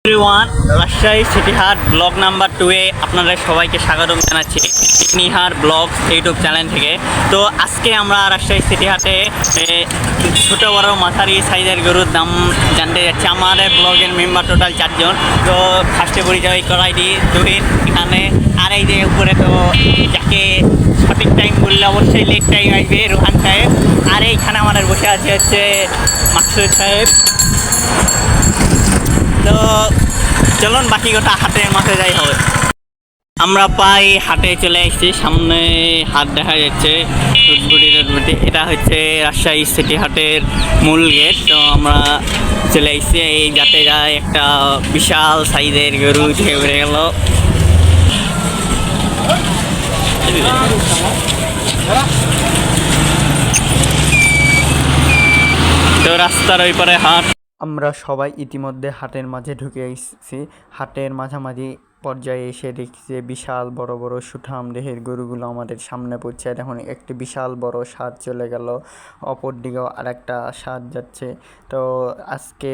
Everyone, Rajshahi City Heart blog number 2-এ আপনাদের সবাইকে স্বাগতম জানাচ্ছি নিহার ব্লগ ইউটিউব চ্যানেল থেকে। তো আজকে আমরা রাজশাহী সিটিহাটে ছোটো বড়ো মাঝারি সাইজের গরুর দাম জানতে যাচ্ছি। আমাদের ব্লগের মেম্বার টোটাল 4 জন। তো ফার্স্টে পরিচয় করাই দিই তুহিন এখানে, আর এই যে উপরে তো যাকে সঠিক টাইম বললে অবশ্যই লেট টাইম আসবে, রোহান সাহেব। আর এইখানে আমাদের বসে আছে হচ্ছে মাকসুদ সাহেব। তো চলুন বাকি কথা হাটের মাঠে যাই হবে। আমরা প্রায় হাটে চলে এসেছি, সামনে হাট দেখা যাচ্ছে টুটবুটি। এটা হচ্ছে রাজশাহী সিটি হাটের মূল গেট। তো আমরা চলে এসেছি, এই যাতে যায় একটা বিশাল সাইজের গরু ঢেকে উড়ে গেল। তো রাস্তার ওই পারে হাট। আমরা সবাই ইতিমধ্যে হাটের মাঝে ঢুকে এসেছি। হাটের মাঝামাঝি পর্যায়ে এসে দেখছি বিশাল বড় বড় সুঠাম দেহের গরুগুলো আমাদের সামনে পড়ছে। এখন একটি বিশাল বড় ষাঁড় চলে গেল, অপর দিকেও আরেকটা ষাঁড় যাচ্ছে। তো আজকে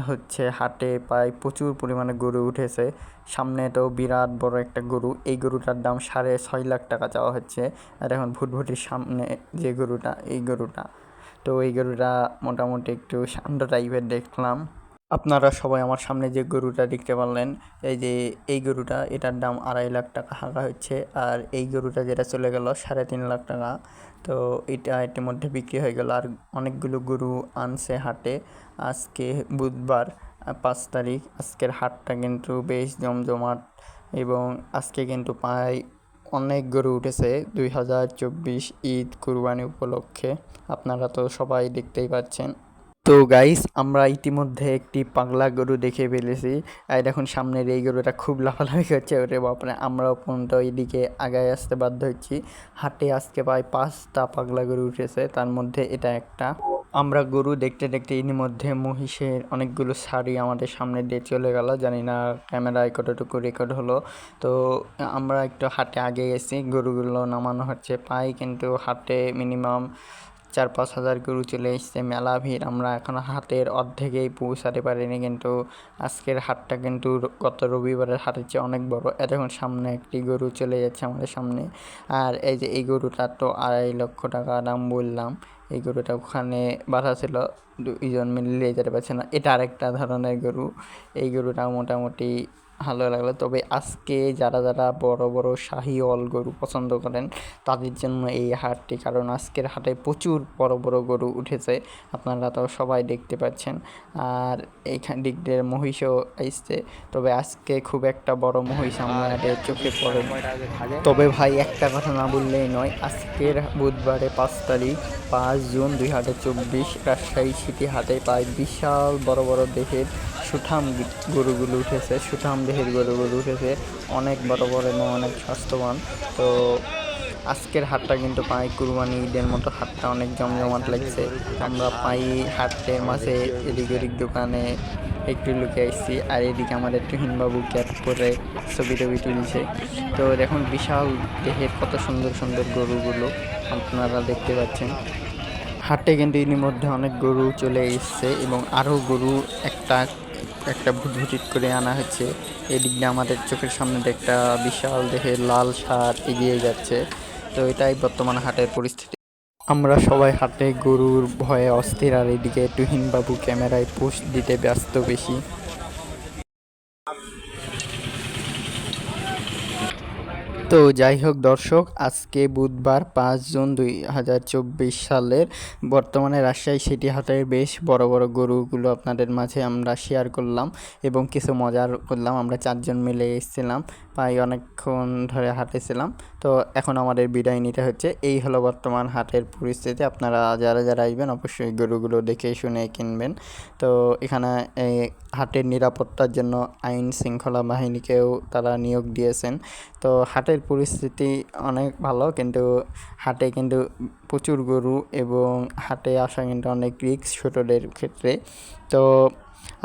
হচ্ছে হাটে প্রায় প্রচুর পরিমাণে গরু উঠেছে। সামনে তো বিরাট বড় একটা গরু, এই গরুটার দাম 6.5 লাখ টাকা চাওয়া হচ্ছে। আর এখন ভুটভুটির সামনে যে গরুটা, এই গরুটা, তো এই গরুটা মোটামুটি একটু শান্ত টাইপের দেখলাম। আপনারা সবাই আমার সামনে যে গরুটা দেখতে পারলেন, এই যে এই গরুটা, এটার দাম 2.5 লাখ টাকা হাঁকা হচ্ছে। আর এই গরুটা যেটা চলে গেল 3.5 লাখ টাকা। তো এটা এটির মধ্যে বিক্রি হয়ে গেল। আর অনেকগুলো গরু আনছে হাটে। আজকে বুধবার 5 তারিখ। আজকের হাটটা কিন্তু বেশ জমজমাট, এবং আজকে কিন্তু প্রায় অনেক গরু উঠেছে 2024 ঈদ কুরবানি উপলক্ষে। আপনারা তো সবাই দেখতেই পাচ্ছেন। তো গাইস, আমরা ইতিমধ্যে একটি পাগলা গরু দেখে ফেলেছি। আর দেখুন সামনের এই গরুটা খুব লাফালাফি করছে, ওরে বাপরে। আমরাও পর্যন্ত এইদিকে আগায় আসতে বাধ্য হচ্ছি। হাটে আজকে প্রায় 5টা পাগলা গরু উঠেছে, তার মধ্যে এটা একটা। আমরা গরু দেখতে দেখতে এর মধ্যে মহিষের অনেকগুলো শাড়ি আমাদের সামনে দিয়ে চলে গেল। জানি না ক্যামেরায় কতটুকু রেকর্ড হলো। তো আমরা একটু হাটে আগে গেছি, গরুগুলো নামানো হচ্ছে। পাই কিন্তু হাটে মিনিমাম 4-5 হাজার গরু চলে এসছে, মেলা ভিড়। আমরা এখন হাটের অর্ধেকেই পৌঁছাতে পারিনি, কিন্তু আজকের হাটটা কিন্তু গত রবিবারের হাটের চেয়ে অনেক বড়। এখন সামনে একটি গরু চলে যাচ্ছে আমাদের সামনে। আর এই যে এই গরুটা তো 2.5 লক্ষ টাকা দাম বললাম। এই গরুটা ওখানে বাঁধা ছিল, 2জন মিলে যেতে পারছে না। এটা আরেকটা ধরনের গরু। এই গরুটা মোটামুটি ভালো লাগলো। তবে আজকে যারা যারা বড় বড় শাহিওয়াল গরু পছন্দ করেন তাদের জন্য এই হাটটি, কারণ আজকের হাটে প্রচুর বড় বড় গরু উঠেছে, আপনারা তো সবাই দেখতে পাচ্ছেন। আর এইখান দিক দিয়ে মহিষও আসছে, তবে আজকে খুব একটা বড় মহিষ আমাদের চোখে পড়ে। তবে ভাই একটা কথা না বললেই নয়, আজকের বুধবারে 5 তারিখ 5 জুন 2024 রাজশাহী সিটি হাটে প্রায় বিশাল বড় বড় দেহের সুঠাম গরুগুলো উঠেছে, সুঠাম দেহের গরুগুলো উঠেছে, অনেক বড় বড় এবং অনেক স্বাস্থ্যবান। তো আজকের হাটটা কিন্তু পাই কুরবানি ঈদের মতো হাটটা অনেক জমজমাট লাগছে। আমরা পাই হাটের মাঝে এদিক ওদিক দোকানে একটু লুকে আসছি। আর এদিকে আমাদের তুহিনবাবু ক্যাপ করে ছবি টবি তুলছে। তো দেখুন বিশাল দেহের কত সুন্দর সুন্দর গরুগুলো আপনারা দেখতে পাচ্ছেন। হাটে কিন্তু এর মধ্যে অনেক গরু চলে এসছে, এবং আরও গরু একটা একটা ভুটভুটিট করে আনা হচ্ছে। এদিক দিয়ে আমাদের চোখের সামনে একটা বিশাল দেহের লাল ষাঁড় এগিয়ে যাচ্ছে। তো এটাই বর্তমান হাটের পরিস্থিতি। আমরা সবাই হাটে গরুর ভয়ে অস্থির, আর এদিকে তুহিনবাবু ক্যামেরায় পোস্ট দিতে ব্যস্ত বেশি। তো যাই হোক দর্শক, আজকে বুধবার 5 জুন 2024 সালের বর্তমানে রাজশাহী সিটি হাটের বেশ বড় বড় গরুগুলো আপনাদের মাঝে আমরা শেয়ার করলাম, এবং কিছু মজার করলাম। আমরা 4 জন মিলে এসেছিলাম, প্রায় অনেকক্ষণ ধরে হাঁটেছিলাম। তো এখন আমাদের বিদায় নিতে হচ্ছে। এই হলো বর্তমান হাটের পরিস্থিতি। আপনারা যারা যারা আসবেন অবশ্যই গরুগুলো দেখে শুনে কিনবেন। তো এখানে এই হাটের নিরাপত্তার জন্য আইন শৃঙ্খলা বাহিনীকেও তারা নিয়োগ দিয়েছেন। তো হাটের পরিস্থিতি অনেক ভালো, কিন্তু হাটে কিন্তু প্রচুর গরু, এবং হাটে আসা কিন্তু অনেক রিস্ক ছোটোদের ক্ষেত্রে। তো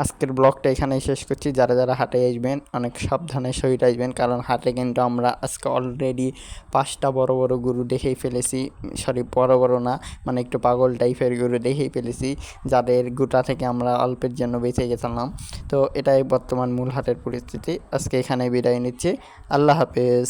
আজকের ব্লগটা এখানেই শেষ করছি। যারা যারা হাটে আসবেন অনেক সাবধানে সহিত আসবেন, কারণ হাটে কিন্তু আমরা আজকে অলরেডি 5টা বড় বড় গরু দেখেই ফেলেছি। সরি, বড় বড় না, মানে একটু পাগল টাইপের গরু দেখেই ফেলেছি, যাদের গোটা থেকে আমরা অল্পের জন্য বেঁচে গেছিলাম। তো এটাই বর্তমান মূল হাটের পরিস্থিতি। আজকে এখানে বিদায় নিচ্ছি। আল্লাহ হাফেজ।